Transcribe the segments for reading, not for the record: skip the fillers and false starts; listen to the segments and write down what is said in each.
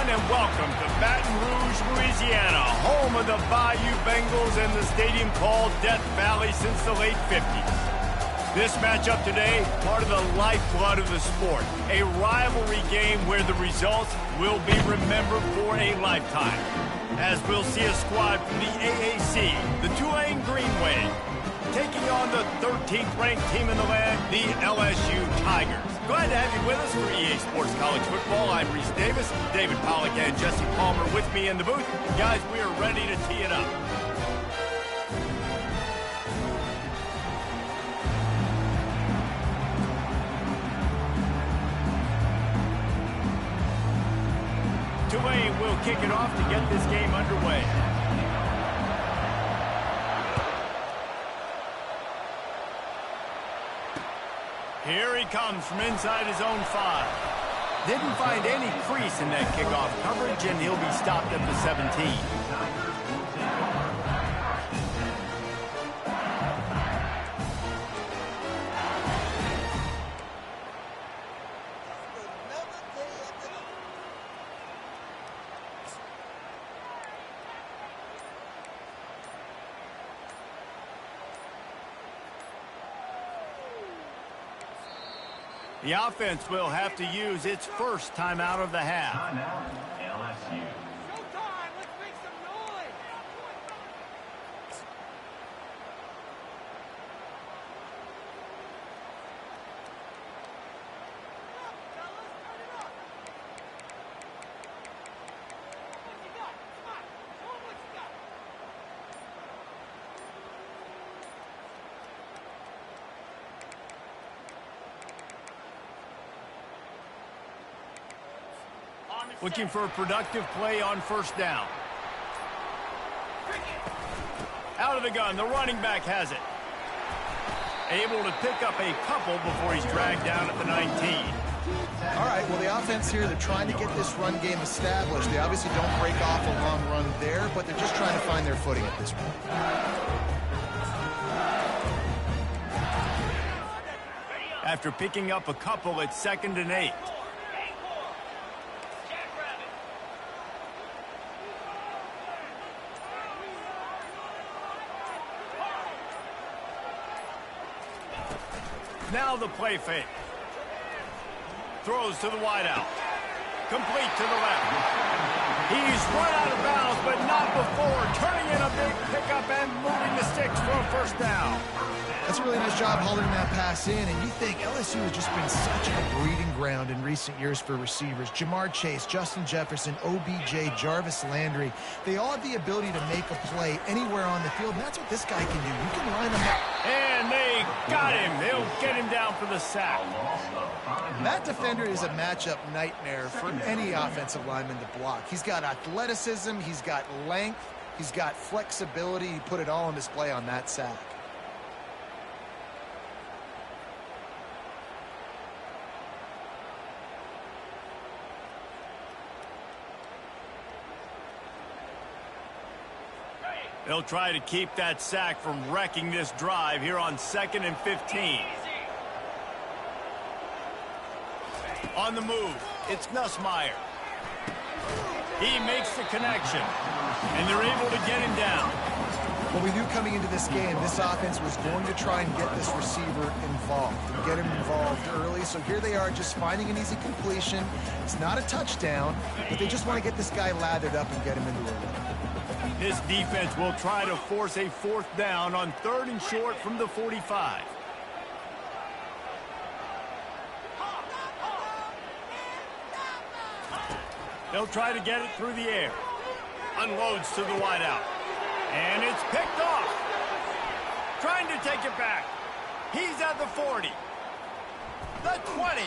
everyone, and welcome to Baton Rouge, Louisiana, home of the Bayou Bengals and the stadium called Death Valley since the late 50s. This matchup today, part of the lifeblood of the sport, a rivalry game where the results will be remembered for a lifetime. As we'll see a squad from the AAC, the Tulane Green Wave, taking on the 13th ranked team in the land, the LSU Tigers. Glad to have you with us for EA Sports College Football. I'm Reese Davis, David Pollack and Jesse Palmer with me in the booth. Guys, we are ready to tee it up. Tulane will kick it off to get this game underway. Here he comes from inside his own 5. Didn't find any crease in that kickoff coverage, and he'll be stopped at the 17. The offense will have to use its first time out of the half. Timeout, LSU. Showtime! Let's make some noise! What you got? Come on! Show 'em what you got! Looking for a productive play on first down. Out of the gun, the running back has it. Able to pick up a couple before he's dragged down at the 19. All right, well, the offense here, they're trying to get this run game established. They obviously don't break off a long run there, but they're just trying to find their footing at this point. After picking up a couple, it's 2nd and 8. Now the play fake. Throws to the wideout. Complete to the left. He's run out of bounds, but not before turning in a big pickup and moving the sticks for a first down. That's a really nice job holding that pass in, and you think LSU has just been such a breeding ground in recent years for receivers. Jamar Chase, Justin Jefferson, OBJ, Jarvis Landry, they all have the ability to make a play anywhere on the field, and that's what this guy can do. You can line them up. And they got him. They'll get him down for the sack. That defender is a matchup nightmare for any offensive lineman to block. He's got athleticism, he's got length, he's got flexibility. He put it all on display on that sack. They'll try to keep that sack from wrecking this drive here on 2nd and 15. On the move, it's Nussmeier. He makes the connection, and they're able to get him down. Well, we knew coming into this game, this offense was going to try and get this receiver involved and get him involved early. So here they are just finding an easy completion. It's not a touchdown, but they just want to get this guy lathered up and get him into a run. This defense will try to force a 4th down on 3rd and short from the 45. They'll try to get it through the air. Unloads to the wideout. And it's picked off. Trying to take it back. He's at the 40. The 20.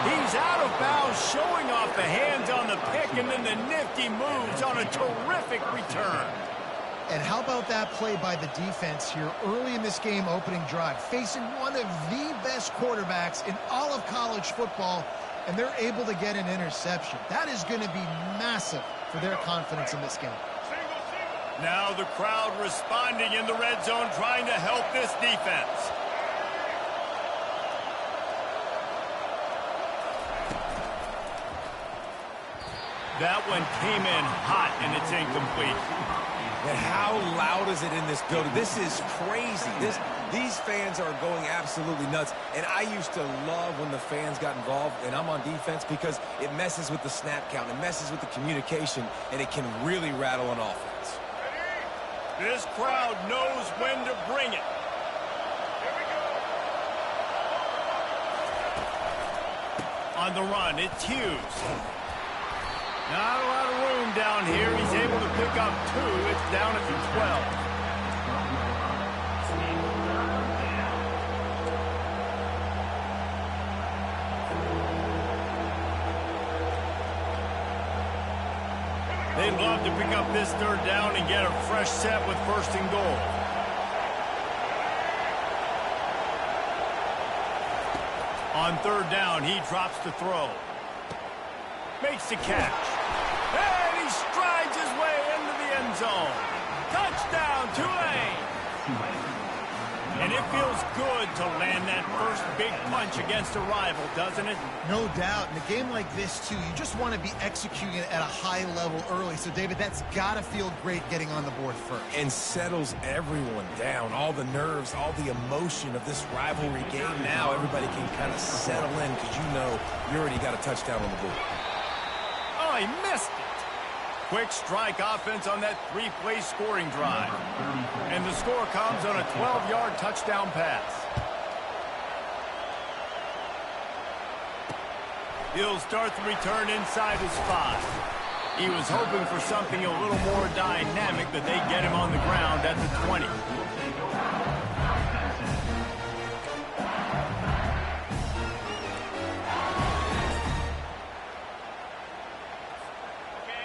He's out of bounds, showing off the hands on the pick, and then the nifty moves on a terrific return. And how about that play by the defense here early in this game opening drive, facing one of the best quarterbacks in all of college football, and they're able to get an interception. That is going to be massive for their confidence in this game. Now the crowd responding in the red zone, trying to help this defense. That one came in hot, and it's incomplete. And how loud is it in this building? This is crazy. These fans are going absolutely nuts. And I used to love when the fans got involved, and I'm on defense, because it messes with the snap count. It messes with the communication, and it can really rattle an offense. This crowd knows when to bring it. On the run, it's Hughes. Not a lot of room down here. He's able to pick up 2. It's down at the 12. They'd love to pick up this 3rd down and get a fresh set with 1st and goal. On 3rd down, he drops the throw. Makes the catch. And he strides his way into the end zone. Touchdown, Tulane! And it feels good to land that first big punch against a rival, doesn't it? No doubt. In a game like this, too, you just want to be executing it at a high level early. So, David, that's got to feel great getting on the board first. And settles everyone down. All the nerves, all the emotion of this rivalry game. Now everybody can kind of settle in, because you know you already got a touchdown on the board. Oh, he missed it. Quick strike offense on that 3-play scoring drive. And the score comes on a 12-yard touchdown pass. He'll start the return inside his 5. He was hoping for something a little more dynamic, but they get him on the ground at the 20.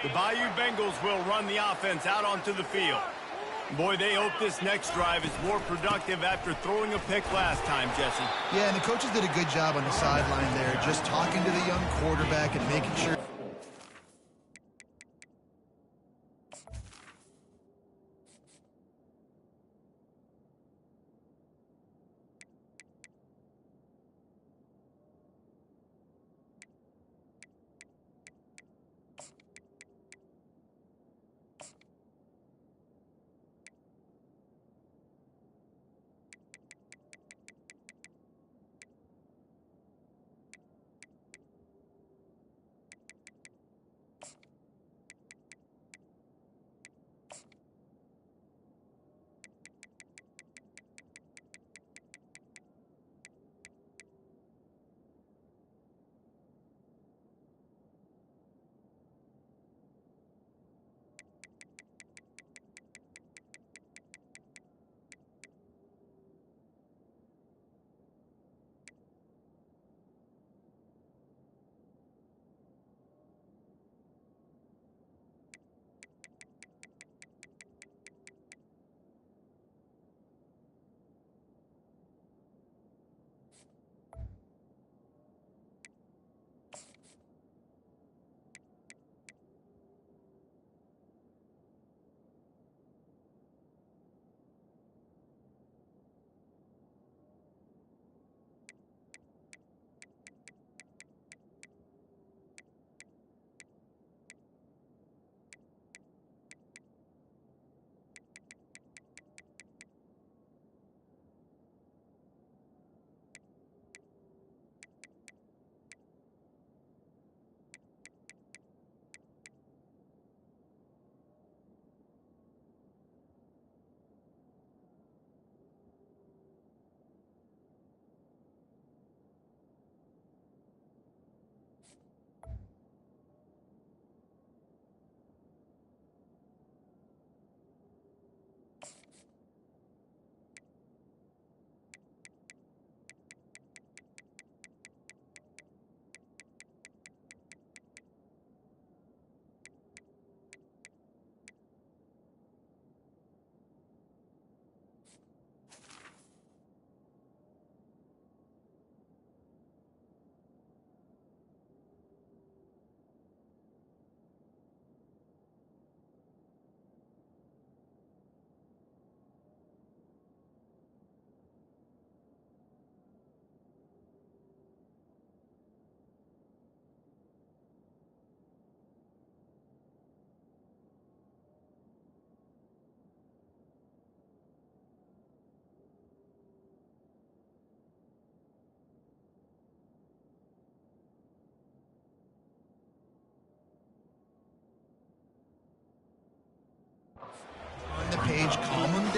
The Bayou Bengals will run the offense out onto the field. Boy, they hope this next drive is more productive after throwing a pick last time, Jesse. Yeah, and the coaches did a good job on the sideline there, just talking to the young quarterback and making sure.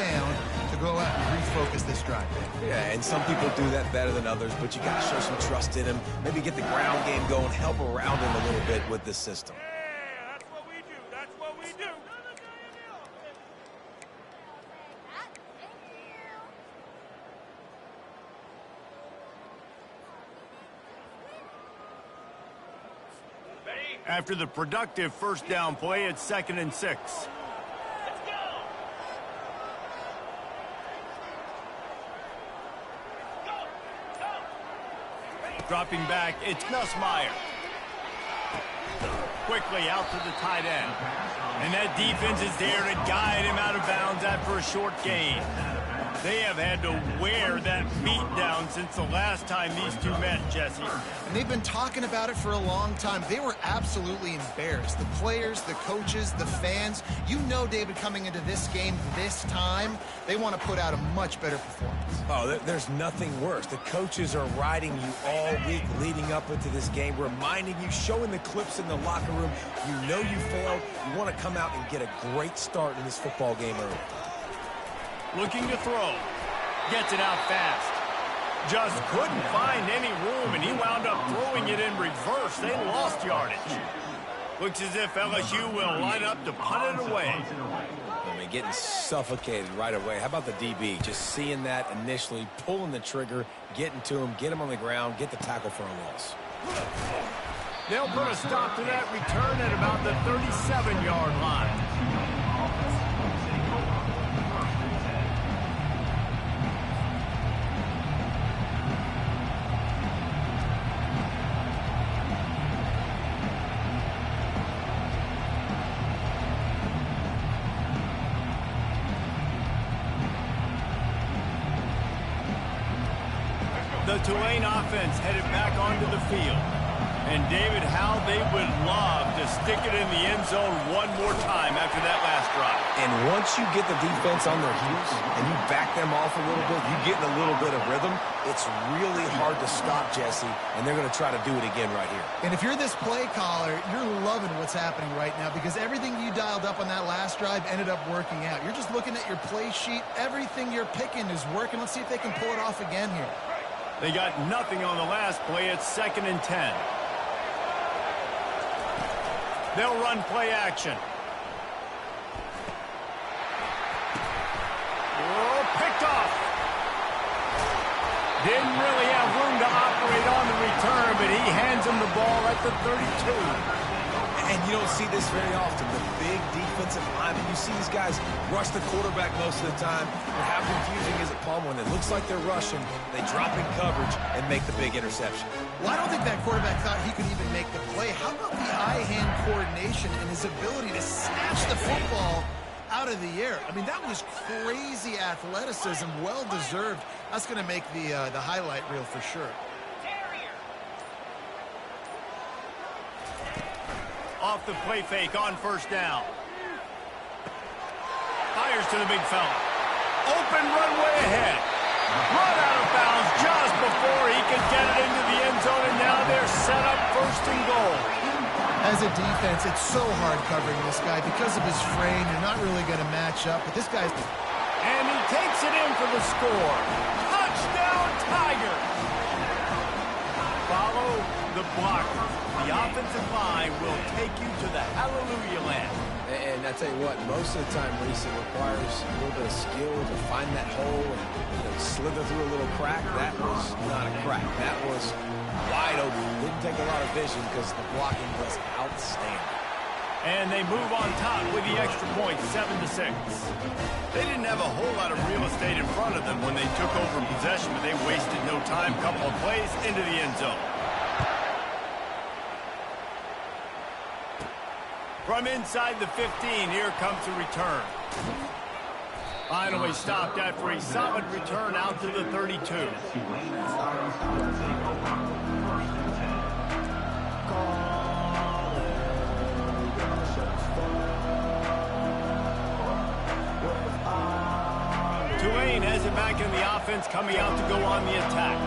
down to go out and refocus this drive. Yeah, and some people do that better than others, but you got to show some trust in him. Maybe get the ground game going, help around him a little bit with this system. Yeah, that's what we do. That's what we do. After the productive first down play, it's 2nd and 6. Let's go. Dropping back, it's Nussmeier. Quickly out to the tight end. And that defense is there to guide him out of bounds after a short gain. They have had to wear that beat down since the last time these two met, Jesse. And they've been talking about it for a long time. They were absolutely embarrassed. The players, the coaches, the fans. You know, David, coming into this game this time, they want to put out a much better performance. Oh, there's nothing worse. The coaches are riding you all week leading up into this game, reminding you, showing the clips in the locker room. You know you failed. You want to come out and get a great start in this football game early. Looking to throw. Gets it out fast. Just couldn't find any room, and he wound up throwing it in reverse. They lost yardage. Looks as if LSU will line up to punt it away. I mean, getting suffocated right away. How about the DB? Just seeing that initially, pulling the trigger, getting to him, get him on the ground, get the tackle for a loss. They'll put a stop to that return at about the 37-yard line. The Tulane offense headed back onto the field. And David, how they would love to stick it in the end zone one more time after that last drive. And once you get the defense on their heels and you back them off a little bit, you get in a little bit of rhythm, it's really hard to stop, Jesse, and they're going to try to do it again right here. And if you're this play caller, you're loving what's happening right now because everything you dialed up on that last drive ended up working out. You're just looking at your play sheet. Everything you're picking is working. Let's see if they can pull it off again here. They got nothing on the last play. It's 2nd and 10. They'll run play action. Oh, picked off. Didn't really have room to operate on the return, but he hands him the ball at the 32. And you don't see this very often. The big defensive linemen, you see these guys rush the quarterback most of the time. But how confusing is it, Paul, when it looks like they're rushing, they drop in coverage and make the big interception? Well, I don't think that quarterback thought he could even make the play. How about the eye-hand coordination and his ability to snatch the football out of the air? I mean, that was crazy athleticism, well-deserved. That's going to make the highlight reel for sure. Off the play fake on first down. Fires to the big fella. Open runway ahead. Run out of bounds just before he could get it into the end zone, and now they're set up 1st and goal. As a defense, it's so hard covering this guy. Because of his frame, you're not really going to match up. But this guy's... And he takes it in for the score. Touchdown, Tigers! Follow the blocker. The offensive line will take you to the hallelujah land. And I tell you what, most of the time, Reese, it requires a little bit of skill to find that hole and slither through a little crack. That was not a crack. That was wide open. Didn't take a lot of vision because the blocking was outstanding. And they move on top with the extra point, 7-6. They didn't have a whole lot of real estate in front of them when they took over possession, but they wasted no time. Couple of plays into the end zone. From inside the 15, here comes the return. Finally stopped after a solid return out to the 32. Tulane has it back in the offense, coming out to go on the attack.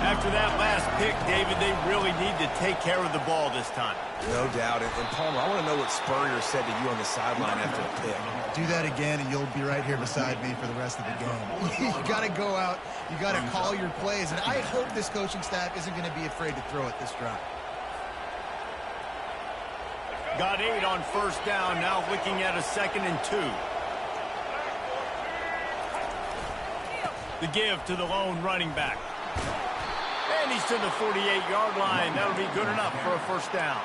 After that last pick, David, they really need to take care of the ball this time. No doubt. And Palmer, I want to know what Spurrier said to you on the sideline after the pick. Do that again, and you'll be right here beside me for the rest of the game. You got to go out. You got to call your plays. And I hope this coaching staff isn't going to be afraid to throw it this drive. Got 8 on first down, now looking at a 2nd and 2. The give to the lone running back. And he's to the 48-yard line. That'll be good enough for a first down.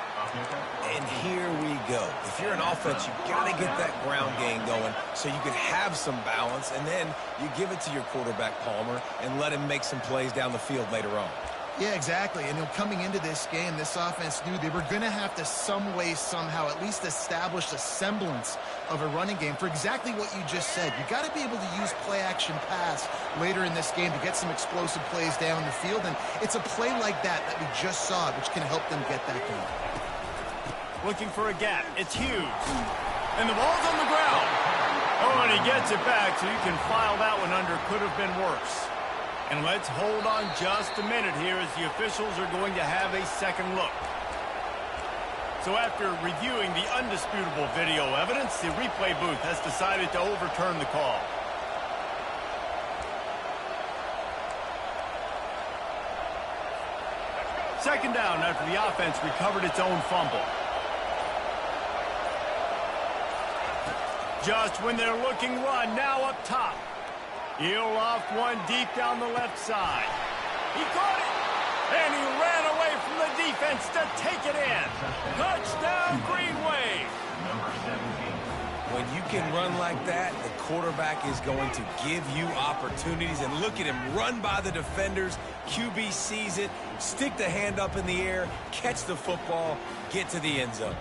And here we go. If you're an offense, you got to get that ground game going so you can have some balance, and then you give it to your quarterback, Palmer, and let him make some plays down the field later on. Yeah, exactly. And coming into this game, this offense knew they were going to have to some way, somehow, at least establish a semblance of a running game for exactly what you just said. You got to be able to use play-action pass later in this game to get some explosive plays down the field. And it's a play like that we just saw, which can help them get that going. Looking for a gap. It's Hughes. And the ball's on the ground. Oh, and he gets it back, so you can file that one under. Could have been worse. And let's hold on just a minute here as the officials are going to have a second look. So after reviewing the undisputable video evidence, the replay booth has decided to overturn the call. Second down after the offense recovered its own fumble. Just when they're looking run, now up top. He'll loft one deep down the left side. He caught it, and he ran away from the defense to take it in. Touchdown, Green Wave. When you can run like that, the quarterback is going to give you opportunities. And look at him run by the defenders. QB sees it, stick the hand up in the air, catch the football, get to the end zone.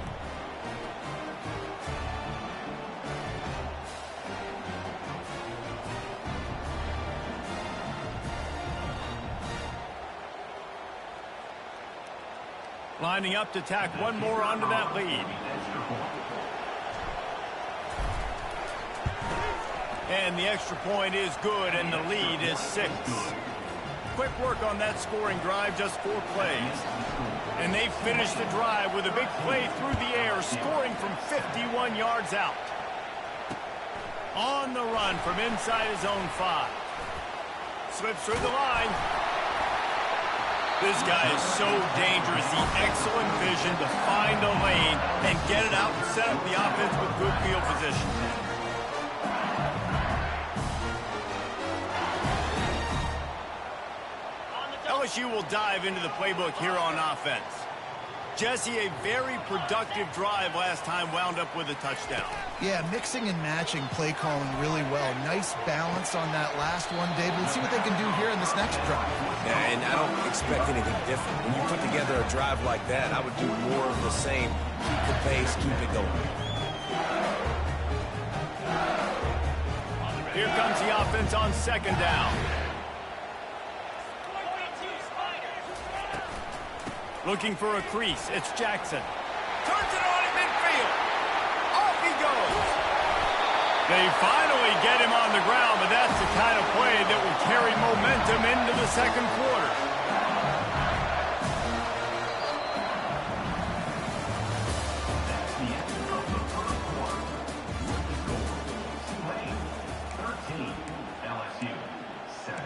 Lining up to tack one more onto that lead. And the extra point is good, and the lead is 6. Quick work on that scoring drive, just 4 plays. And they finished the drive with a big play through the air, scoring from 51 yards out. On the run from inside his own 5. Slips through the line. This guy is so dangerous. The excellent vision to find a lane and get it out and set up the offense with good field position. LSU will dive into the playbook here on offense. Jesse, a very productive drive last time wound up with a touchdown. Yeah, mixing and matching play calling really well. Nice balance on that last one, David. Let's see what they can do here in this next drive. Yeah, and I don't expect anything different. When you put together a drive like that, I would do more of the same. Keep the pace, keep it going. Here comes the offense on second down. Looking for a crease. It's Jackson. Turns it on in midfield. Off he goes. They finally get him on the ground, but that's the kind of play that will carry momentum into the second quarter. That's the end of the first quarter. With the score, 13, LSU, 7.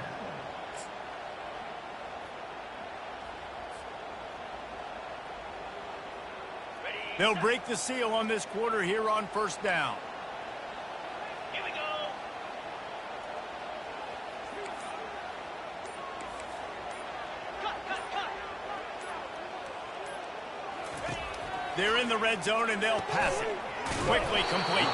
They'll break the seal on this quarter here on first down. Here we go. Cut. They're in the red zone, and they'll pass it. Quickly complete.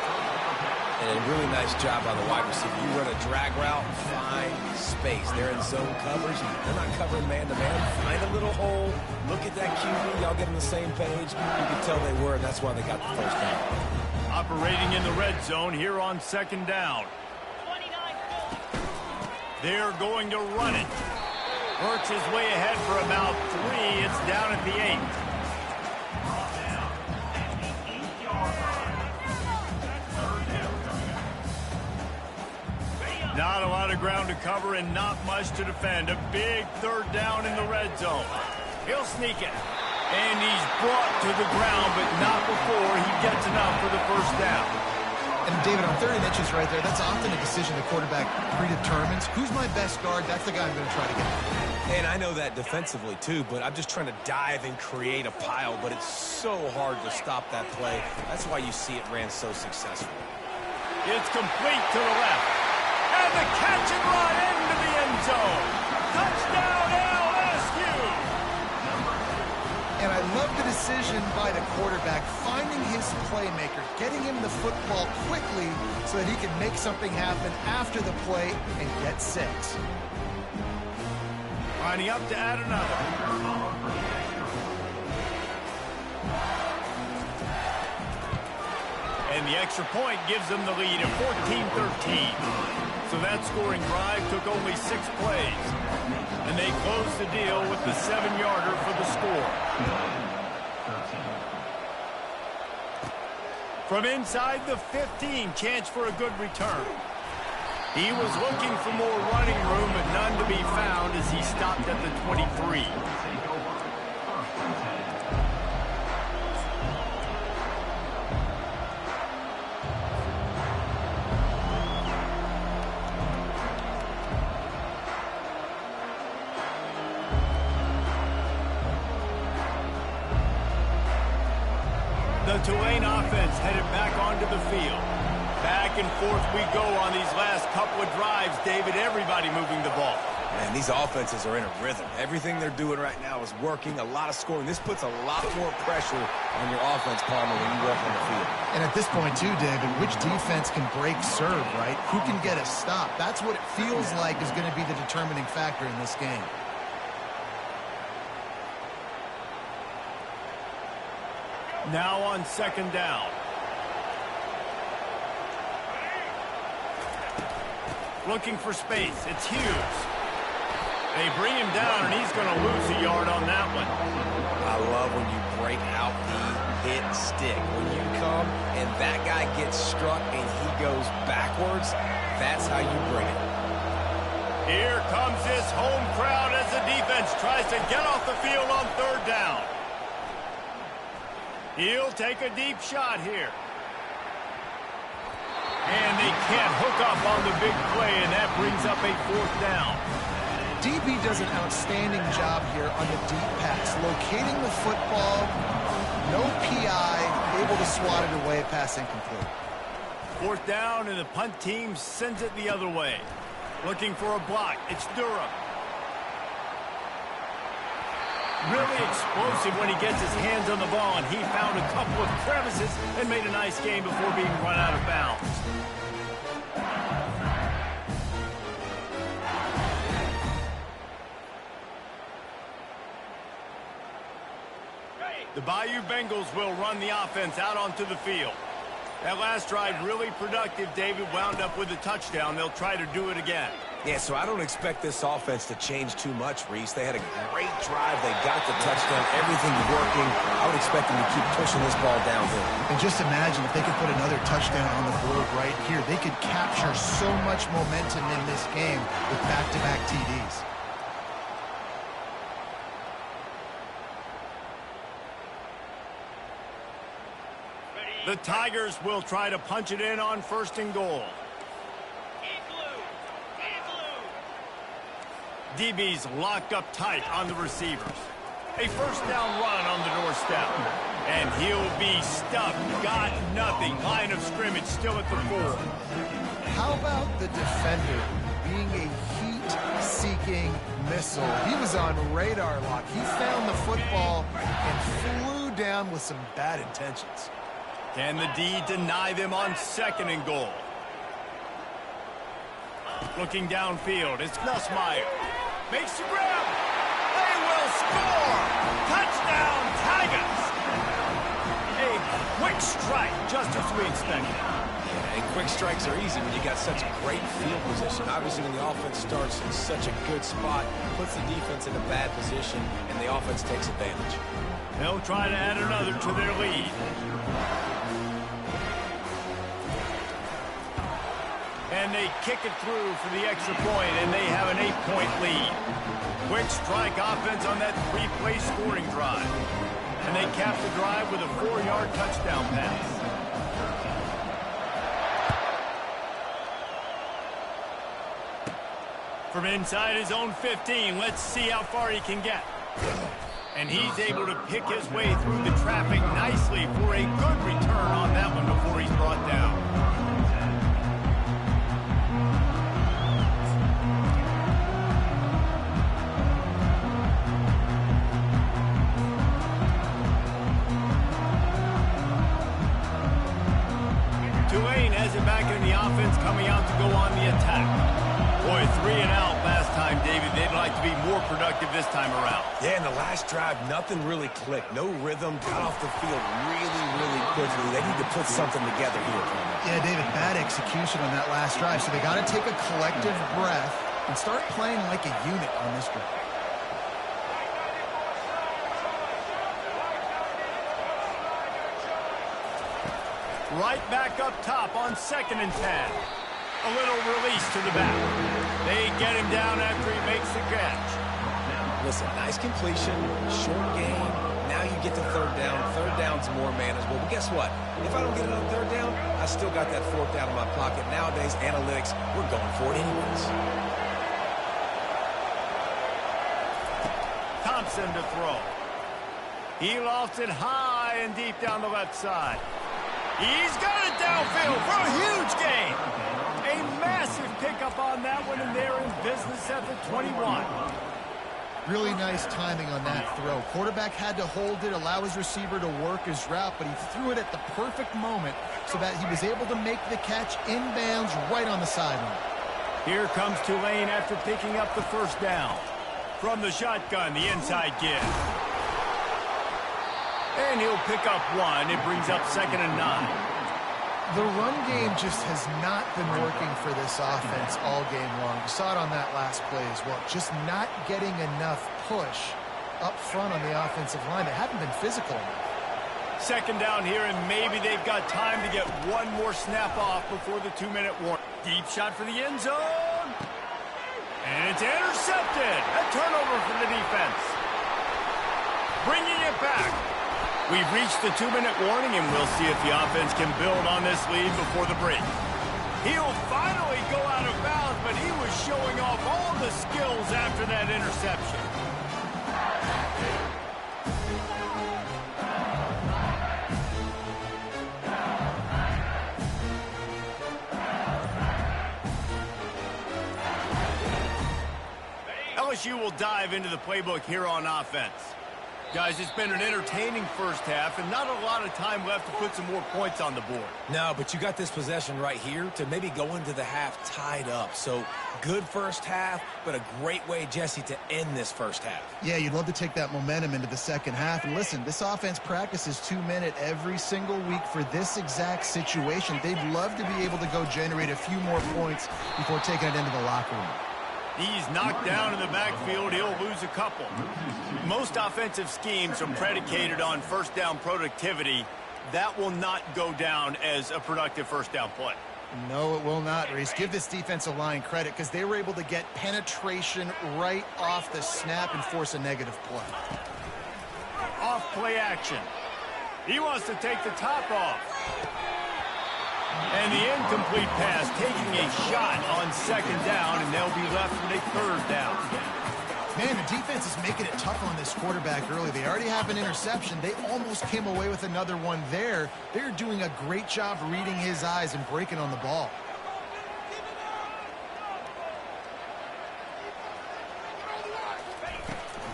And a really nice job by the wide receiver. You run a drag route, find space. They're in zone coverage. They're not covering man-to-man. Find a little hole. Look at that QB. Y'all get on the same page. You can tell they were, and that's why they got the first down. Operating in the red zone here on second down. 29 Philly. They're going to run it. Works his way ahead for about 3. It's down at the 8. Not a lot of ground to cover and not much to defend. A big third down in the red zone. He'll sneak it. And he's brought to the ground, but not before he gets enough for the first down. And David, on 30 inches right there, that's often a decision the quarterback predetermines. Who's my best guard? That's the guy I'm going to try to get. And I know that defensively too, but I'm just trying to dive and create a pile, but it's so hard to stop that play. That's why you see it ran so successful. It's complete to the left. And the catch and run into the end zone. Touchdown, LSU! And I love the decision by the quarterback, finding his playmaker, getting him the football quickly so that he can make something happen after the play and get 6. Lining up to add another. And the extra point gives them the lead at 14-13. So that scoring drive took only 6 plays. And they closed the deal with the 7-yarder for the score. From inside the 15, chance for a good return. He was looking for more running room, but none to be found as he stopped at the 23. The Tulane offense headed back onto the field. Back and forth we go on these last couple of drives, David. Everybody moving the ball. Man, these offenses are in a rhythm. Everything they're doing right now is working. A lot of scoring. This puts a lot more pressure on your offense, Palmer, when you walk on the field. And at this point, too, David, which defense can break serve, right? Who can get a stop? That's what it feels like is going to be the determining factor in this game. Now on 2nd down. Looking for space. It's Hughes. They bring him down, and he's going to lose a yard on that one. I love when you break out the hit stick. When you come and that guy gets struck and he goes backwards, that's how you bring it. Here comes this home crowd as the defense tries to get off the field on 3rd down. He'll take a deep shot here. And they can't hook up on the big play, and that brings up a 4th down. DB does an outstanding job here on the deep pass, locating the football, no PI, able to swat it away, pass incomplete. 4th down, and the punt team sends it the other way. Looking for a block. It's Durham. Really explosive when he gets his hands on the ball, and he found a couple of crevices and made a nice game before being run out of bounds. The Bayou Bengals will run the offense out onto the field. That last drive really productive. David wound up with a touchdown. They'll try to do it again. Yeah, so I don't expect this offense to change too much, Reese. They had a great drive. They got the touchdown. Everything's working. I would expect them to keep pushing this ball downhill. And just imagine if they could put another touchdown on the board right here. They could capture so much momentum in this game with back-to-back TDs. The Tigers will try to punch it in on 1st and goal. DB's locked up tight on the receivers. A 1st down run on the doorstep. And he'll be stuffed. Got nothing. Line of scrimmage still at the 4. How about the defender being a heat-seeking missile? He was on radar lock. He found the football and flew down with some bad intentions. Can the D deny them on 2nd and goal? Looking downfield, it's Nussmeier. Makes the grab. They will score. Touchdown, Tigers. A quick strike, just as we expected. And quick strikes are easy when you got such great field position. Obviously, when the offense starts in such a good spot, puts the defense in a bad position, and the offense takes advantage. They'll try to add another to their lead. And they kick it through for the extra point, and they have an 8-point lead. Quick strike offense on that 3-play scoring drive. And they cap the drive with a 4-yard touchdown pass. From inside his own 15, let's see how far he can get. And he's able to pick his way through the traffic nicely for a good return on that one before he's brought down. Tulane has it back in the offense, coming out to go on the attack. Boy, 3 and out last time, David. They'd like to be more productive this time around. Yeah, in the last drive, nothing really clicked. No rhythm, got off the field really, really quickly. They need to put something together here. Yeah, David, bad execution on that last drive, so they got to take a collective breath and start playing like a unit on this drive. Right back up top on 2nd and 10. A little release to the back. They get him down after he makes the catch. Listen, nice completion, short game. Now you get to 3rd down. 3rd down's more manageable. But guess what? If I don't get it on 3rd down, I still got that 4th down in my pocket. Nowadays, analytics, we're going for it anyways. Thompson to throw. He lofts it high and deep down the left side. He's got it downfield for a huge gain. A massive pickup on that one, and they're in business at the 21. Really nice timing on that throw. Quarterback had to hold it, allow his receiver to work his route, but he threw it at the perfect moment so that he was able to make the catch inbounds right on the sideline. Here comes Tulane after picking up the 1st down. From the shotgun, the inside give. And he'll pick up 1. It brings up 2nd and 9. The run game just has not been working for this offense all game long. You saw it on that last play as well. Just not getting enough push up front on the offensive line. They haven't been physical enough. 2nd down here, and maybe they've got time to get 1 more snap off before the 2-minute warning. Deep shot for the end zone. And it's intercepted. A turnover for the defense. Bringing it back. We've reached the 2-minute warning, and we'll see if the offense can build on this lead before the break. He'll finally go out of bounds, but he was showing off all the skills after that interception. LSU will dive into the playbook here on offense. Guys, it's been an entertaining first half and not a lot of time left to put some more points on the board. No, but you got this possession right here to maybe go into the half tied up. So good first half, but a great way, Jesse, to end this first half. Yeah, you'd love to take that momentum into the second half. And listen, this offense practices 2-minute every single week for this exact situation. They'd love to be able to go generate a few more points before taking it into the locker room. He's knocked down in the backfield. He'll lose a couple. Most offensive schemes are predicated on 1st down productivity. That will not go down as a productive 1st down play. No, it will not, Reese. Give this defensive line credit because they were able to get penetration right off the snap and force a negative play. Off play action. He wants to take the top off. And the incomplete pass taking a shot on 2nd down, and they'll be left with a 3rd down. Man, the defense is making it tough on this quarterback early. They already have an interception. They almost came away with another one there. They're doing a great job reading his eyes and breaking on the ball.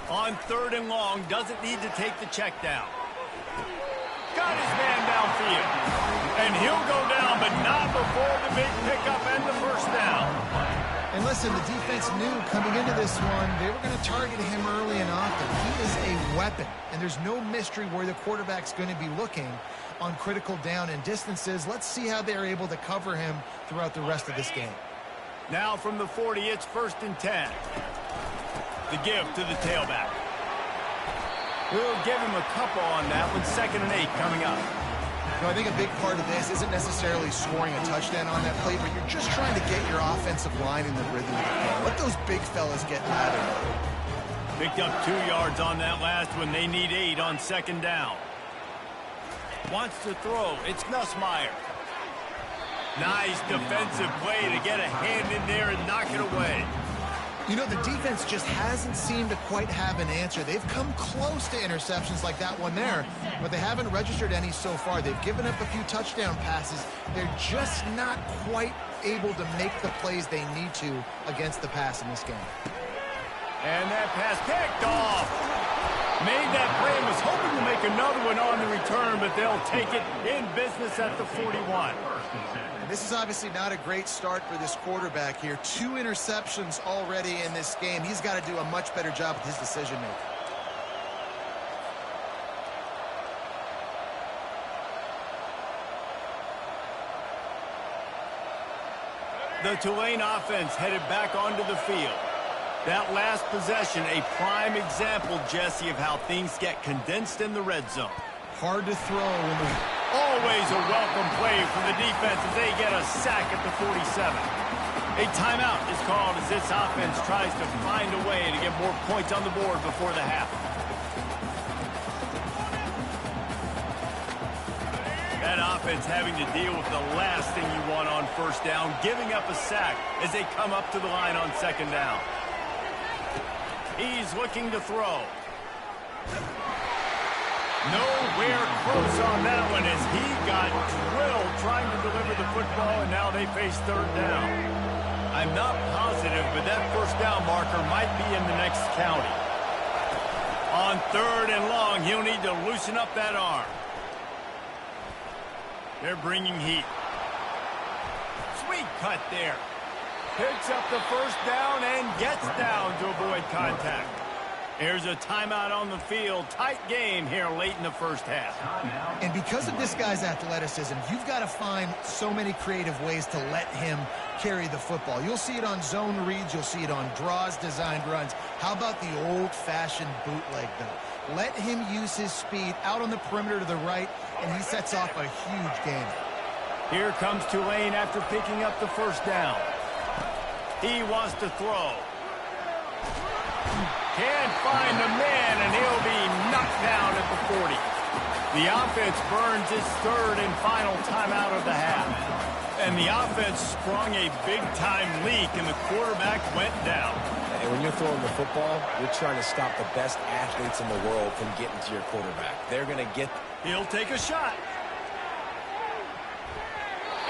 On 3rd and long, doesn't need to take the check down. Got his man downfield. And he'll go down, but not before the big pickup and the 1st down. And listen, the defense knew coming into this one, they were going to target him early and often. He is a weapon, and there's no mystery where the quarterback's going to be looking on critical down and distances. Let's see how they're able to cover him throughout the rest of this game. Now from the 40, it's 1st and 10. The give to the tailback. We'll give him a couple on that one. 2nd and 8 coming up. I think a big part of this isn't necessarily scoring a touchdown on that play, but you're just trying to get your offensive line in the rhythm of the game. Let those big fellas get lathered. Picked up 2 yards on that last one. They need 8 on second down. Wants to throw. It's Nussmeier. Nice defensive play to get a hand in there and knock it away. You know, the defense just hasn't seemed to quite have an answer. They've come close to interceptions like that one there, but they haven't registered any so far. They've given up a few touchdown passes. They're just not quite able to make the plays they need to against the pass in this game. And that pass picked off. Made that play and was hoping to make another one on the return, but they'll take it in business at the 41. This is obviously not a great start for this quarterback here. 2 interceptions already in this game. He's got to do a much better job with his decision-making. The Tulane offense headed back onto the field. That last possession, a prime example, Jesse, of how things get condensed in the red zone. Hard to throw when the... Always a welcome play for the defense as they get a sack at the 47. A timeout is called as this offense tries to find a way to get more points on the board before the half. That offense having to deal with the last thing you want on first down, giving up a sack as they come up to the line on second down. He's looking to throw. Nowhere close on that one as he got drilled trying to deliver the football, and now they face third down. I'm not positive, but that first down marker might be in the next county. On third and long, he'll need to loosen up that arm. They're bringing heat. Sweet cut there. Picks up the first down and gets down to avoid contact. Here's a timeout on the field. Tight game here late in the first half. And because of this guy's athleticism, you've got to find so many creative ways to let him carry the football. You'll see it on zone reads. You'll see it on draws, designed runs. How about the old-fashioned bootleg, though? Let him use his speed out on the perimeter to the right, and he sets off a huge game. Here comes Tulane after picking up the first down. He wants to throw. Can't find the man, and he'll be knocked down at the 40. The offense burns its third and final timeout of the half. And the offense sprung a big-time leak, and the quarterback went down. And when you're throwing the football, you're trying to stop the best athletes in the world from getting to your quarterback. They're going to get... He'll take a shot.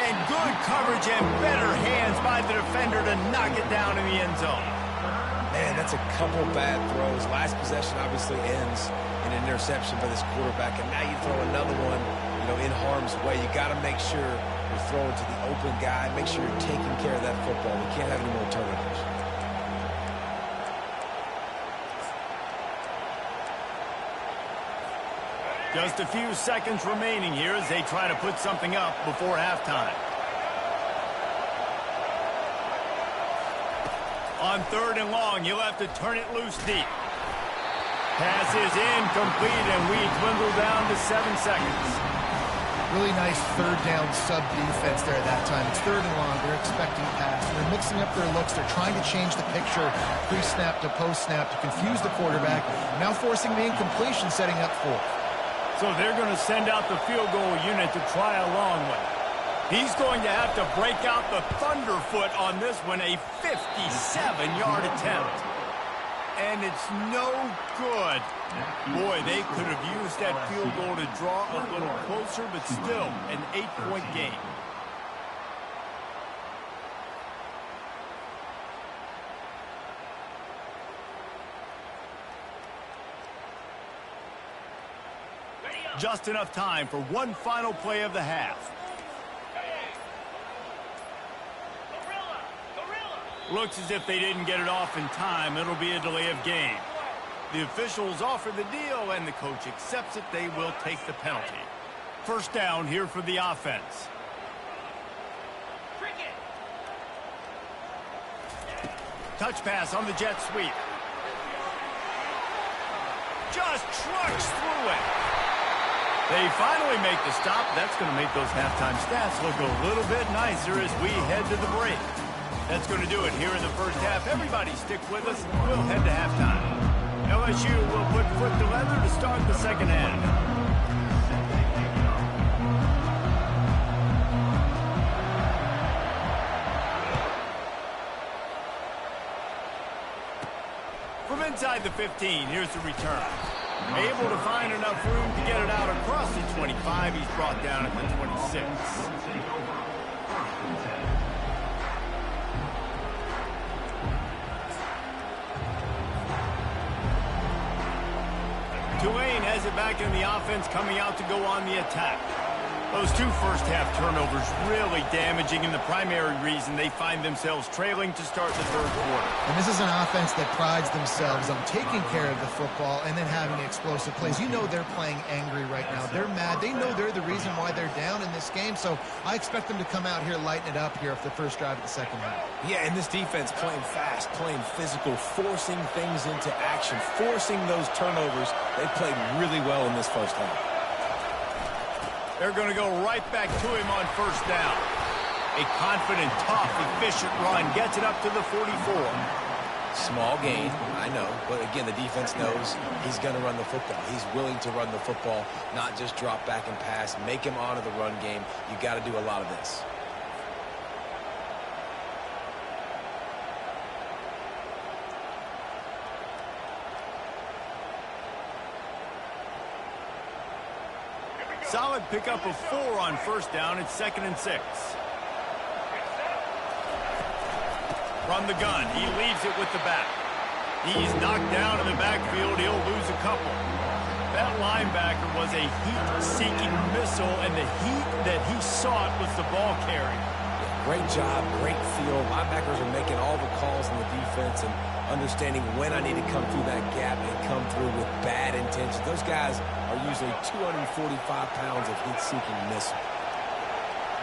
And good coverage and better hands by the defender to knock it down in the end zone. Man, that's a couple bad throws. Last possession obviously ends in an interception for this quarterback, and now you throw another one, in harm's way. You got to make sure you're throwing to the open guy. Make sure you're taking care of that football. We can't have any more turnovers. Just a few seconds remaining here as they try to put something up before halftime. On third and long, he'll have to turn it loose deep. Pass is incomplete, and we dwindle down to 7 seconds. Really nice third down sub defense there at that time. It's third and long. They're expecting pass. They're mixing up their looks. They're trying to change the picture pre-snap to post-snap to confuse the quarterback. Now forcing the incompletion, setting up for. So they're going to send out the field goal unit to try a long one. He's going to have to break out the thunderfoot on this one, a 57-yard attempt. And it's no good. Boy, they could have used that field goal to draw a little closer, but still an 8-point game. Just enough time for one final play of the half. Looks as if they didn't get it off in time. It'll be a delay of game. The officials offer the deal, and the coach accepts it. They will take the penalty. First down here for the offense. Touch pass on the jet sweep. Just trucks through it. They finally make the stop. That's going to make those halftime stats look a little bit nicer as we head to the break. That's going to do it here in the first half. Everybody stick with us. We'll head to halftime. LSU will put foot to leather to start the second half. From inside the 15, here's the return. Able to find enough room to get it out across the 25. He's brought down at the 26. Tulane has it back in the offense, coming out to go on the attack. Those two first-half turnovers really damaging, and the primary reason they find themselves trailing to start the third quarter. And this is an offense that prides themselves on taking care of the football and then having explosive plays. You know they're playing angry right now. They're mad. They know they're the reason why they're down in this game, so I expect them to come out here, lighten it up here for the first drive of the second half. Yeah, and this defense playing fast, playing physical, forcing things into action, forcing those turnovers. They played really well in this first half. They're going to go right back to him on first down. A confident, tough, efficient run gets it up to the 44. Small gain, I know, but again, the defense knows he's going to run the football. He's willing to run the football, not just drop back and pass, make him honor the run game. You got to do a lot of this. Solid pickup of 4 on first down. It's 2nd and 6. From the gun, he leaves it with the back. He's knocked down in the backfield. He'll lose a couple. That linebacker was a heat-seeking missile, and the heat that he sought was the ball carrier. Great job, great feel. Linebackers are making all the calls in the defense and understanding when I need to come through that gap and come through with bad intentions. Those guys are usually 245 pounds of heat-seeking missile.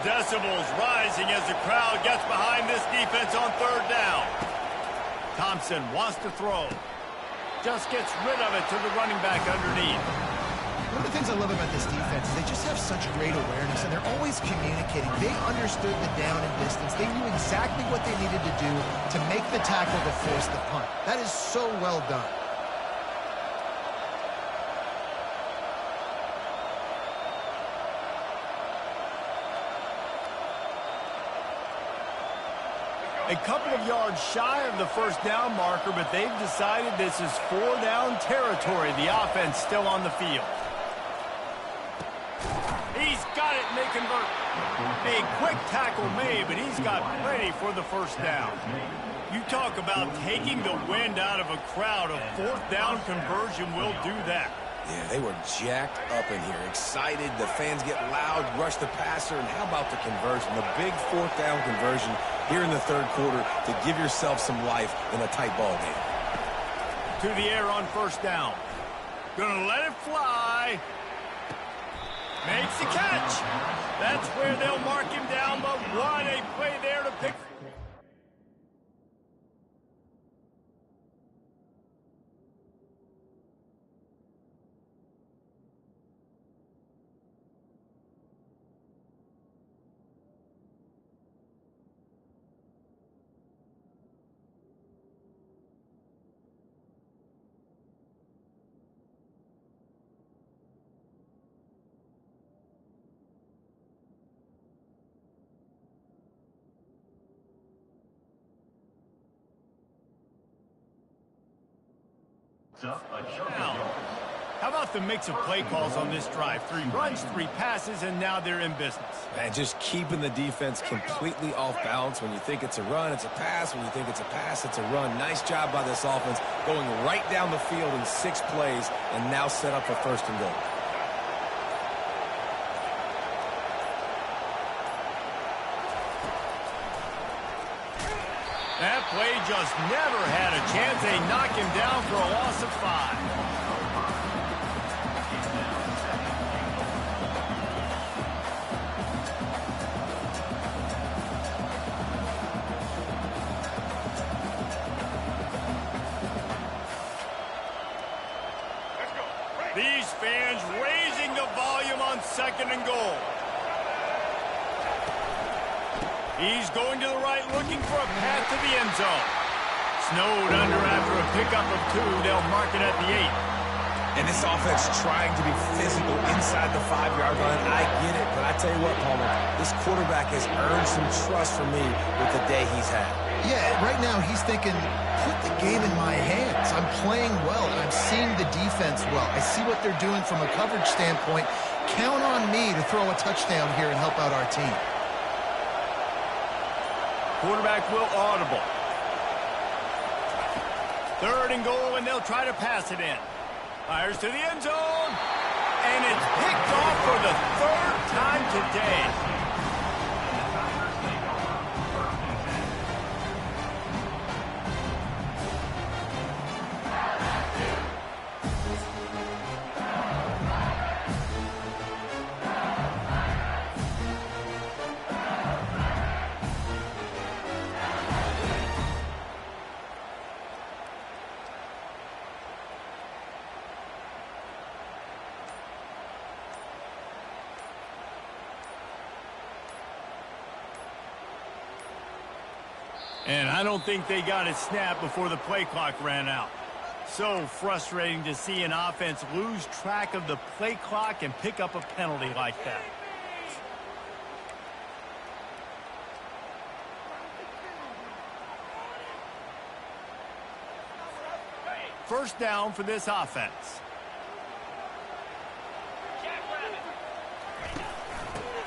Decibels rising as the crowd gets behind this defense on third down. Thompson wants to throw. Just gets rid of it to the running back underneath. One of the things I love about this defense is they just have such great awareness, and they're always communicating. They understood the down and distance. They knew exactly what they needed to do to make the tackle to force the punt. That is so well done. A couple of yards shy of the first down marker, but they've decided this is 4-down territory. The offense still on the field. He's got it, and they convert. A quick tackle made, but he's got plenty for the first down. You talk about taking the wind out of a crowd. A 4th down conversion will do that. Yeah, they were jacked up in here, excited. The fans get loud, rush the passer, and how about the conversion? The big 4th down conversion here in the third quarter to give yourself some life in a tight ball game. To the air on first down. Gonna let it fly. Makes the catch. That's where they'll mark him down, but what a play there to pick. Now, how about the mix of play calls on this drive? 3 runs, 3 passes, and now they're in business. And just keeping the defense completely off balance. When you think it's a run, it's a pass. When you think it's a pass, it's a run. Nice job by this offense going right down the field in 6 plays and now set up for 1st and goal. That play just never had a chance. They knock him down for a loss of 5. These fans raising the volume on 2nd and goal. He's going to the right, looking for a path to the end zone. Snowed under after a pickup of 2. They'll mark it at the 8. And this offense trying to be physical inside the 5-yard line. I get it, but I tell you what, Palmer, this quarterback has earned some trust from me with the day he's had. Yeah, right now he's thinking, put the game in my hands. I'm playing well, and I'm seeing the defense well. I see what they're doing from a coverage standpoint. Count on me to throw a touchdown here and help out our team. Quarterback will audible. 3rd and goal, and they'll try to pass it in. Fires to the end zone, and it's picked off for the 3rd time today. And I don't think they got it snapped before the play clock ran out. So frustrating to see an offense lose track of the play clock and pick up a penalty like that. First down for this offense.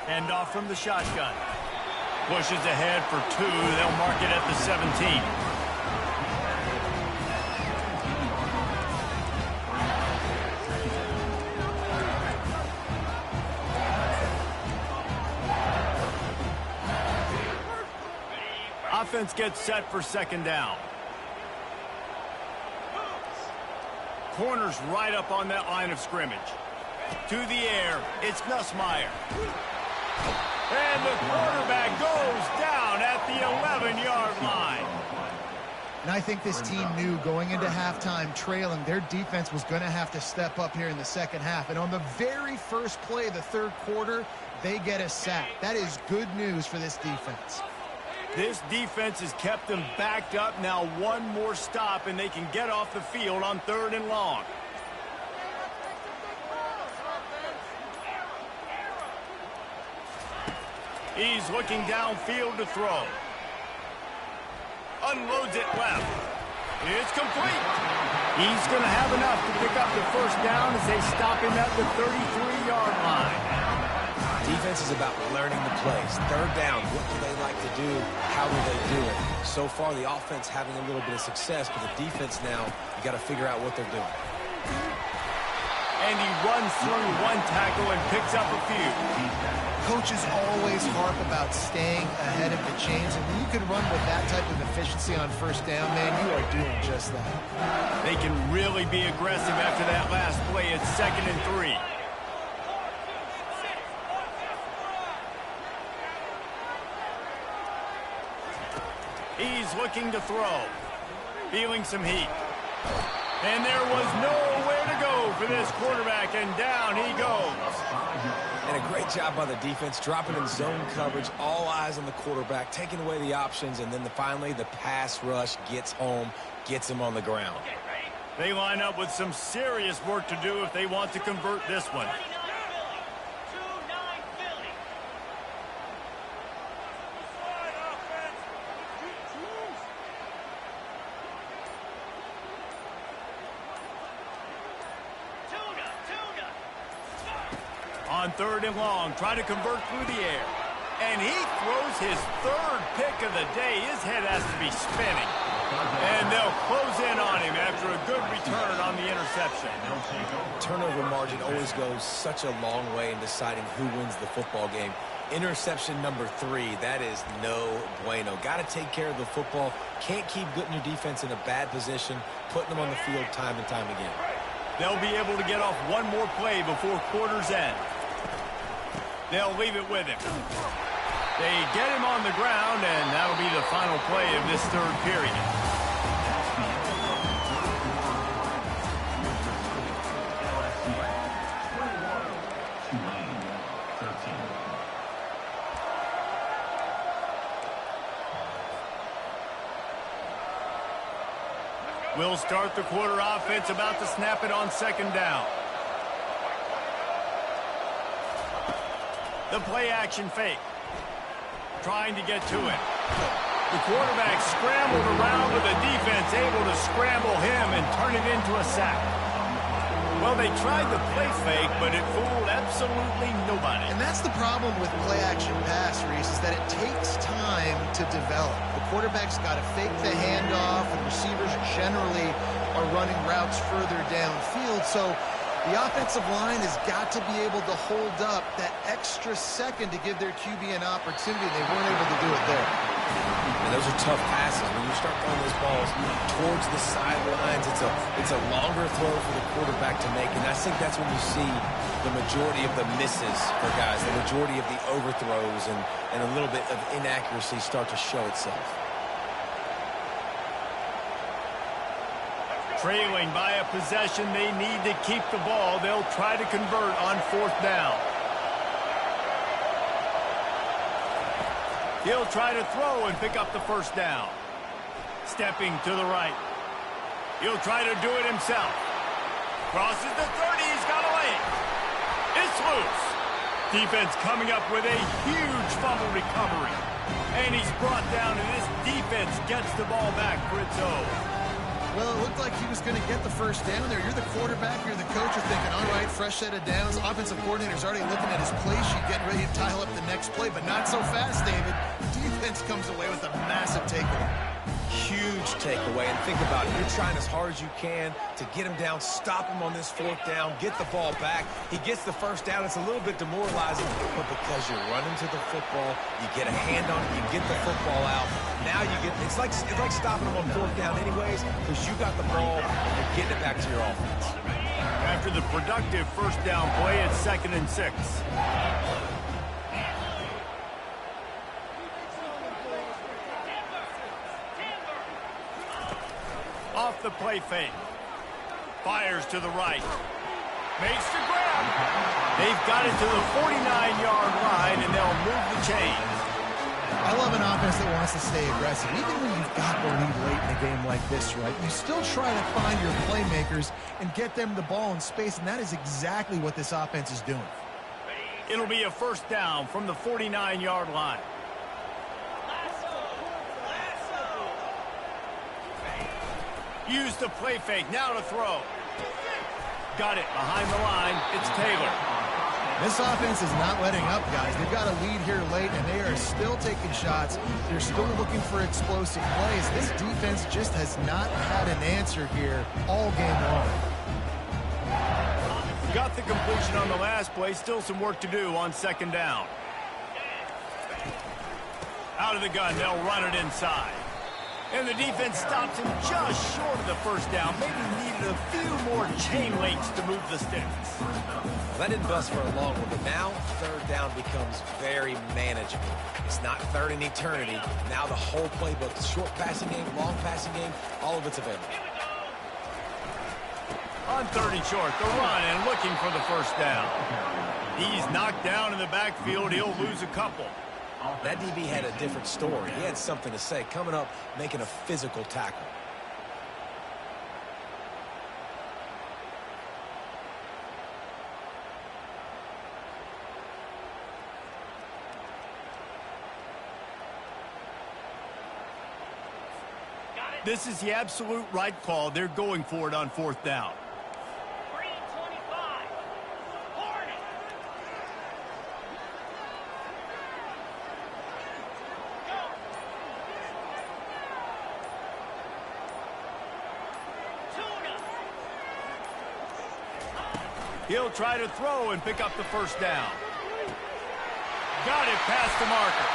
Hand off from the shotgun. Pushes ahead for 2. They'll mark it at the 17. Offense gets set for 2nd down. Corner's right up on that line of scrimmage. To the air, it's Nussmeier. And the quarterback goes down at the 11-yard line. And I think this team knew going into halftime trailing, their defense was going to have to step up here in the 2nd half. And on the very first play of the 3rd quarter, they get a sack. That is good news for this defense. This defense has kept them backed up. Now one more stop, and they can get off the field on 3rd and long. He's looking downfield to throw. Unloads it left. It's complete. He's going to have enough to pick up the 1st down as they stop him at the 33-yard line. Defense is about learning the plays. 3rd down, what do they like to do? How do they do it? So far, the offense having a little bit of success, but the defense now, you got to figure out what they're doing. And he runs through 1 tackle and picks up a few. Coaches always harp about staying ahead of the chains, and when you can run with that type of efficiency on 1st down, man, you are doing just that. They can really be aggressive after that last play. It's 2nd and 3. He's looking to throw. Feeling some heat. And there was nowhere to go for this quarterback, and down he goes. And a great job by the defense, dropping in zone coverage, all eyes on the quarterback, taking away the options, and then finally the pass rush gets home, gets him on the ground. They line up with some serious work to do if they want to convert this one. On 3rd and long, try to convert through the air. And he throws his 3rd pick of the day. His head has to be spinning. And they'll close in on him after a good return on the interception. Turnover margin always goes such a long way in deciding who wins the football game. Interception number 3, that is no bueno. Got to take care of the football. Can't keep putting your defense in a bad position, putting them on the field time and time again. They'll be able to get off one more play before quarter's end. They'll leave it with him. They get him on the ground, and that'll be the final play of this 3rd period. We'll start the quarter offense, about to snap it on second down. The play action fake. Trying to get to it. The quarterback scrambled around with the defense, able to scramble him and turn it into a sack. Well, they tried the play fake, but it fooled absolutely nobody. And that's the problem with play action pass, Reese, is that it takes time to develop. The quarterback's got to fake the handoff, and receivers generally are running routes further downfield. So the offensive line has got to be able to hold up that extra second to give their QB an opportunity. They weren't able to do it there. And those are tough passes. When you start throwing those balls towards the sidelines, it's a longer throw for the quarterback to make. And I think that's when you see the majority of the misses for guys, the majority of the overthrows and a little bit of inaccuracy start to show itself. Trailing by a possession, they need to keep the ball. They'll try to convert on fourth down. He'll try to throw and pick up the first down. Stepping to the right. He'll try to do it himself. Crosses the 30. He's got a lane. It's loose. Defense coming up with a huge fumble recovery. And he's brought down, and this defense gets the ball back for its own. Well, it looked like he was going to get the first down there. You're the quarterback, you're the coach, you're thinking, all right, fresh set of downs. Offensive coordinator's already looking at his play sheet, getting ready to dial up the next play, but not so fast, David. Defense comes away with a massive takeaway. Huge takeaway. And think about it. You're trying as hard as you can to get him down, stop him on this fourth down, get the ball back. He gets the first down. It's a little bit demoralizing, but because you're running to the football, you get a hand on it, you get the football out. Now you get, it's like stopping him on fourth down anyways, because you got the ball and you're getting it back to your offense. After the productive first down play, it's 2nd and 6. Off the play fake. Fires to the right. Makes the grab. They've got it to the 49-yard line, and they'll move the chains. I love an offense that wants to stay aggressive. Even when you've got the lead late in a game like this, right, you still try to find your playmakers and get them the ball in space, and that is exactly what this offense is doing. It'll be a first down from the 49-yard line. Use the play fake, now to throw. Got it behind the line, it's Taylor. This offense is not letting up, guys. They've got a lead here late, and they are still taking shots. They're still looking for explosive plays. This defense just has not had an answer here all game long. Got the completion on the last play, still some work to do on second down. Out of the gun, they'll run it inside. And the defense stops him just short of the first down. Maybe needed a few more chain links to move the sticks. Well, that didn't bust for a long one, but now third down becomes very manageable. It's not third in eternity. Now the whole playbook, short passing game, long passing game, all of it's available. On 30 short, the run and looking for the first down. He's knocked down in the backfield. He'll lose a couple. That DB had a different story. He had something to say, coming up, making a physical tackle. This is the absolute right call. They're going for it on fourth down. He'll try to throw and pick up the first down. Got it past the marker.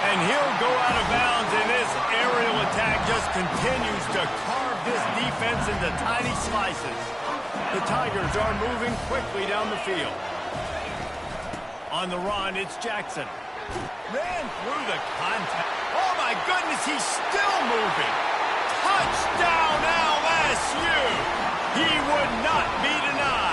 And he'll go out of bounds, and this aerial attack just continues to carve this defense into tiny slices. The Tigers are moving quickly down the field. On the run, it's Jackson. Ran through the contact. Oh, my goodness, he's still moving. Touchdown, LSU. He would not be denied.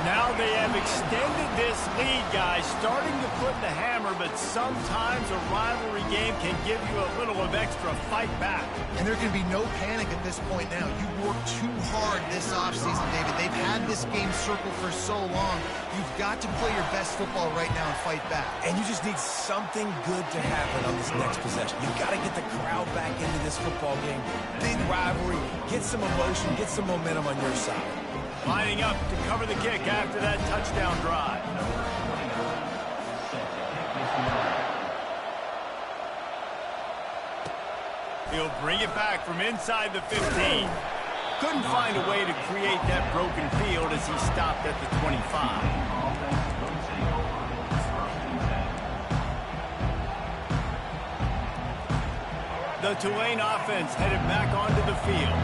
Now they have extended this lead, guys, starting to put the hammer, but sometimes a rivalry game can give you a little of extra fight back. And there can be no panic at this point now. You worked too hard this offseason, David. They've had this game circled for so long. You've got to play your best football right now and fight back. And you just need something good to happen on this next possession. You've got to get the crowd back into this football game. Big rivalry. Get some emotion. Get some momentum on your side. Lining up to cover the kick after that touchdown drive. He'll bring it back from inside the 15. Couldn't find a way to create that broken field as he stopped at the 25. The Tulane offense headed back onto the field.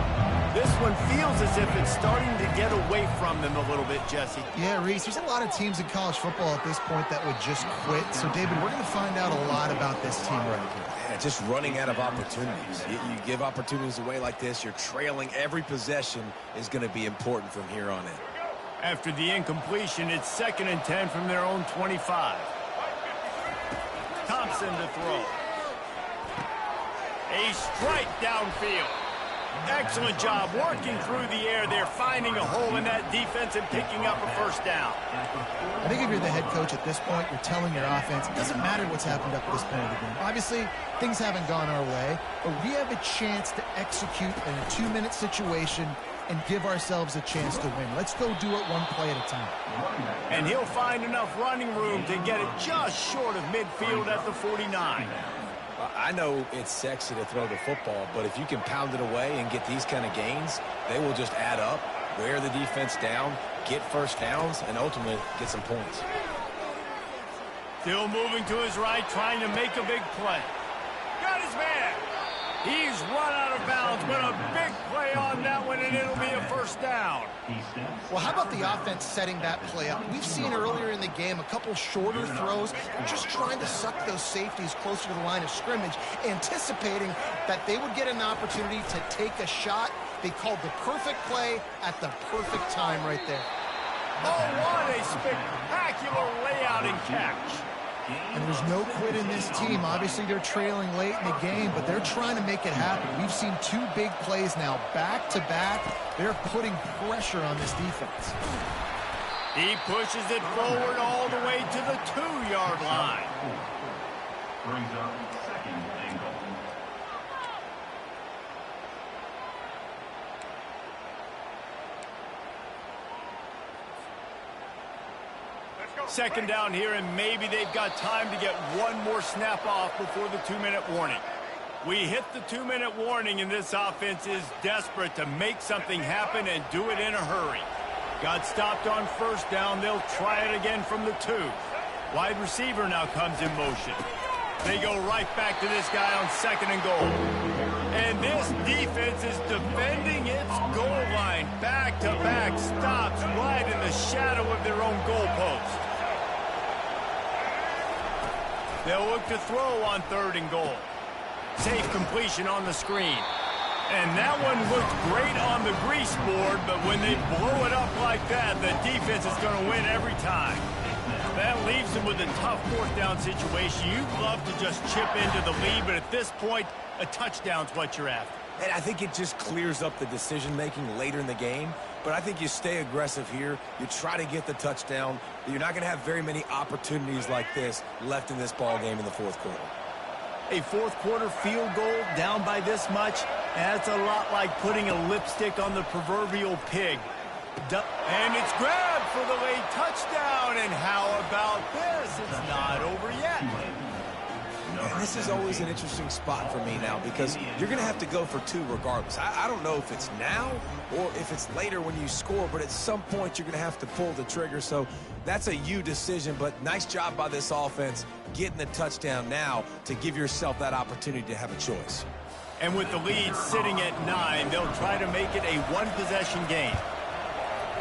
This one feels as if it's starting to get away from them a little bit, Jesse. Yeah, Reese, there's a lot of teams in college football at this point that would just quit. So, David, we're going to find out a lot about this team right here. Yeah, just running out of opportunities. You give opportunities away like this, you're trailing. Every possession is going to be important from here on in. After the incompletion, it's 2nd and 10 from their own 25. Thompson to throw. A strike downfield. Excellent job working through the air there, finding a hole in that defense and picking up a first down. I think if you're the head coach at this point, you're telling your offense, it doesn't matter what's happened up to this point of the game. Obviously, things haven't gone our way, but we have a chance to execute in a 2-minute situation and give ourselves a chance to win. Let's go do it one play at a time. And he'll find enough running room to get it just short of midfield at the 49. I know it's sexy to throw the football, but if you can pound it away and get these kind of gains, they will just add up, wear the defense down, get first downs, and ultimately get some points. Still moving to his right, trying to make a big play. Got his man. He's run out of bounds, but a big play on that one, and it'll be a first down. Well, how about the offense setting that play up? We've seen earlier in the game a couple shorter throws. They're just trying to suck those safeties closer to the line of scrimmage, anticipating that they would get an opportunity to take a shot. They called the perfect play at the perfect time right there. Oh, what a spectacular layout and catch. And there's no quit in this team. Obviously, they're trailing late in the game, but they're trying to make it happen. We've seen 2 big plays now, back-to-back. They're putting pressure on this defense. He pushes it forward all the way to the 2-yard line. Brings up 2nd and goal. Second down here, and maybe they've got time to get one more snap off before the 2-minute warning. We hit the 2-minute warning, and this offense is desperate to make something happen and do it in a hurry. Got stopped on first down. They'll try it again from the 2. Wide receiver now comes in motion. They go right back to this guy on 2nd and goal. And this defense is defending its goal line. Back-to-back stops right in the shadow of their own goalpost. They'll look to throw on 3rd and goal. Safe completion on the screen. And that one looked great on the grease board, but when they blow it up like that, the defense is going to win every time. That leaves them with a tough 4th down situation. You'd love to just chip into the lead, but at this point, a touchdown's what you're after. And I think it just clears up the decision-making later in the game. But I think you stay aggressive here. You try to get the touchdown. You're not going to have very many opportunities like this left in this ball game in the 4th quarter. A 4th quarter field goal down by this much, that's a lot like putting a lipstick on the proverbial pig. And it's grabbed for the late touchdown. And how about this? It's not over yet. And this is always an interesting spot for me now because you're going to have to go for 2 regardless. I don't know if it's now or if it's later when you score, but at some point you're going to have to pull the trigger. So that's a you decision, but nice job by this offense getting the touchdown now to give yourself that opportunity to have a choice. And with the lead sitting at 9, they'll try to make it a 1-possession game.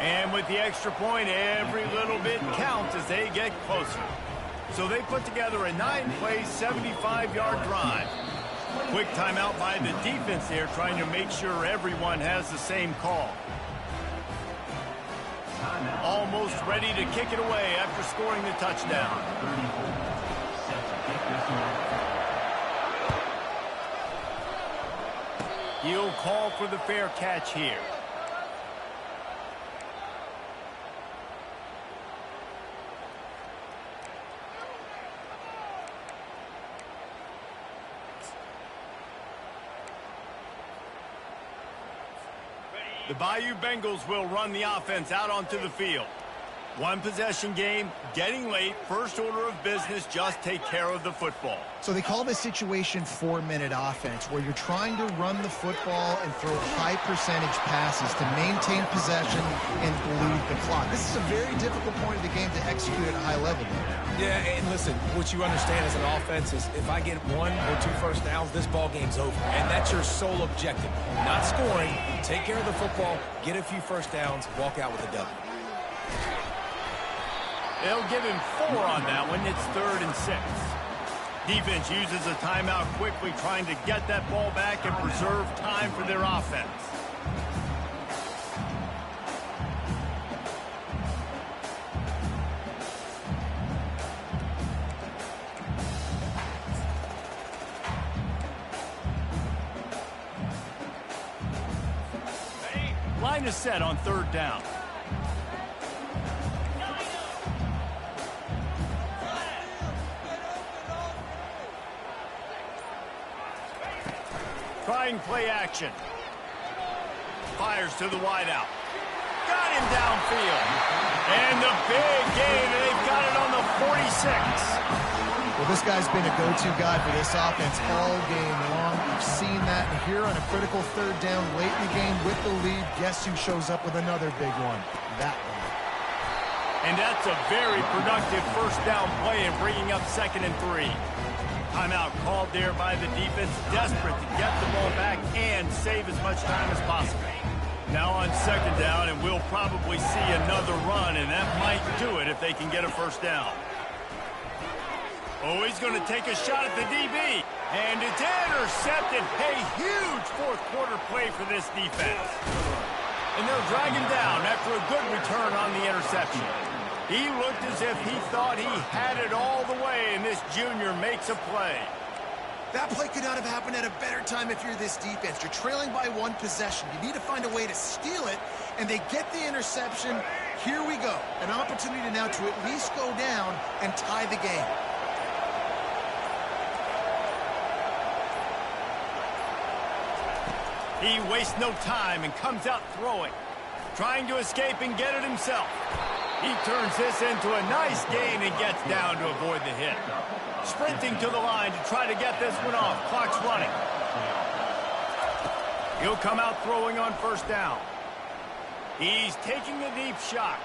And with the extra point, every little bit counts as they get closer. So they put together a 9-play, 75-yard drive. Quick timeout by the defense there, trying to make sure everyone has the same call. Almost ready to kick it away after scoring the touchdown. He'll call for the fair catch here. The Bayou Bengals will run the offense out onto the field. One possession game, getting late, first order of business, just take care of the football. So they call this situation 4-minute offense, where you're trying to run the football and throw high percentage passes to maintain possession and bleed the clock. This is a very difficult point of the game to execute at a high level. Yeah, and listen, what you understand as an offense is if I get 1 or 2 first downs, this ball game's over. And that's your sole objective. Not scoring, take care of the football, get a few first downs, walk out with a W. They'll give him 4 on that one. It's 3rd and 6. Defense uses a timeout quickly, trying to get that ball back and preserve time for their offense. Line is set on 3rd down. Trying play action. Fires to the wideout. Got him downfield. And the big gain. They've got it on the 46. Well, this guy's been a go-to guy for this offense all game long. We've seen that here on a critical 3rd down late in the game with the lead. Guess who shows up with another big one? That one. And that's a very productive first down play in bringing up 2nd and 3. Timeout called there by the defense, desperate to get the ball back and save as much time as possible. Now on 2nd down, and we'll probably see another run, and that might do it if they can get a first down. Oh, he's going to take a shot at the DB, and it's intercepted. A huge 4th quarter play for this defense. And they'll drag him down after a good return on the interception. He looked as if he thought he had it all the way, and this junior makes a play. That play could not have happened at a better time if you're this defense. You're trailing by 1 possession. You need to find a way to steal it, and they get the interception. Here we go. An opportunity now to at least go down and tie the game. He wastes no time and comes out throwing. Trying to escape and get it himself. He turns this into a nice gain and gets down to avoid the hit. Sprinting to the line to try to get this one off. Clock's running. He'll come out throwing on 1st down. He's taking a deep shot.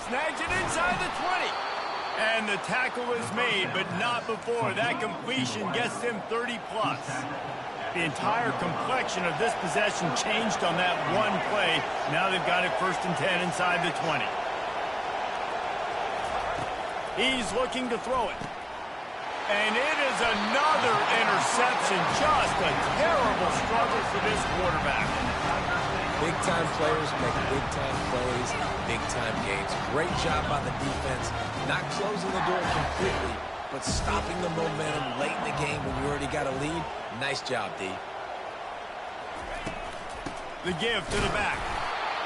Snags it inside the 20. And the tackle is made, but not before. That completion gets him 30+. The entire complexion of this possession changed on that one play. Now they've got it 1st and 10 inside the 20. He's looking to throw it. And it is another interception. Just a terrible struggle for this quarterback. Big-time players make big-time plays, big-time games. Great job by the defense. Not closing the door completely, but stopping the momentum late in the game when you already got a lead. Nice job, D. The give to the back.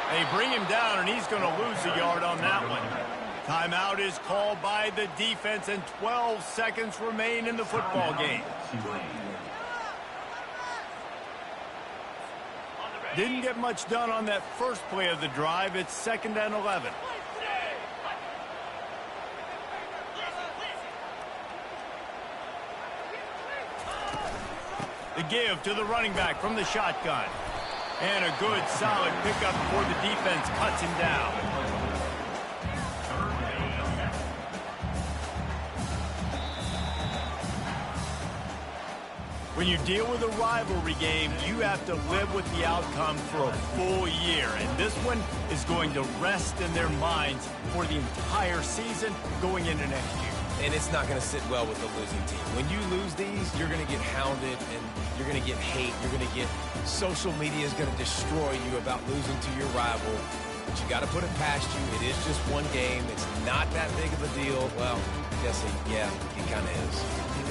They bring him down, and he's going to lose a yard on that one. Timeout is called by the defense, and 12 seconds remain in the football game. Didn't get much done on that first play of the drive. It's 2nd and 11. The give to the running back from the shotgun. And a good, solid pickup before the defense cuts him down. When you deal with a rivalry game, you have to live with the outcome for a full year. And this one is going to rest in their minds for the entire season going into next year. And it's not going to sit well with the losing team. When you lose these, you're going to get hounded, and you're going to get hate. You're going to get social media is going to destroy you about losing to your rival. But you got to put it past you. It is just one game. It's not that big of a deal. Well, I guess yeah, it kind of is.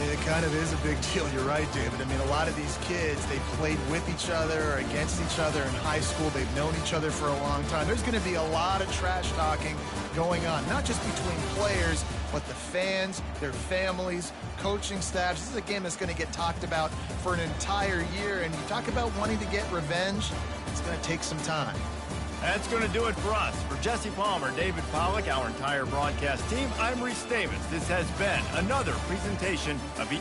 It kind of is a big deal. You're right, David. I mean, a lot of these kids, they played with each other or against each other in high school. They've known each other for a long time. There's going to be a lot of trash talking going on, not just between players, but the fans, their families, coaching staffs. This is a game that's going to get talked about for an entire year. And you talk about wanting to get revenge, it's going to take some time. That's going to do it for us. For Jesse Palmer, David Pollack, our entire broadcast team, I'm Reese Davis. This has been another presentation of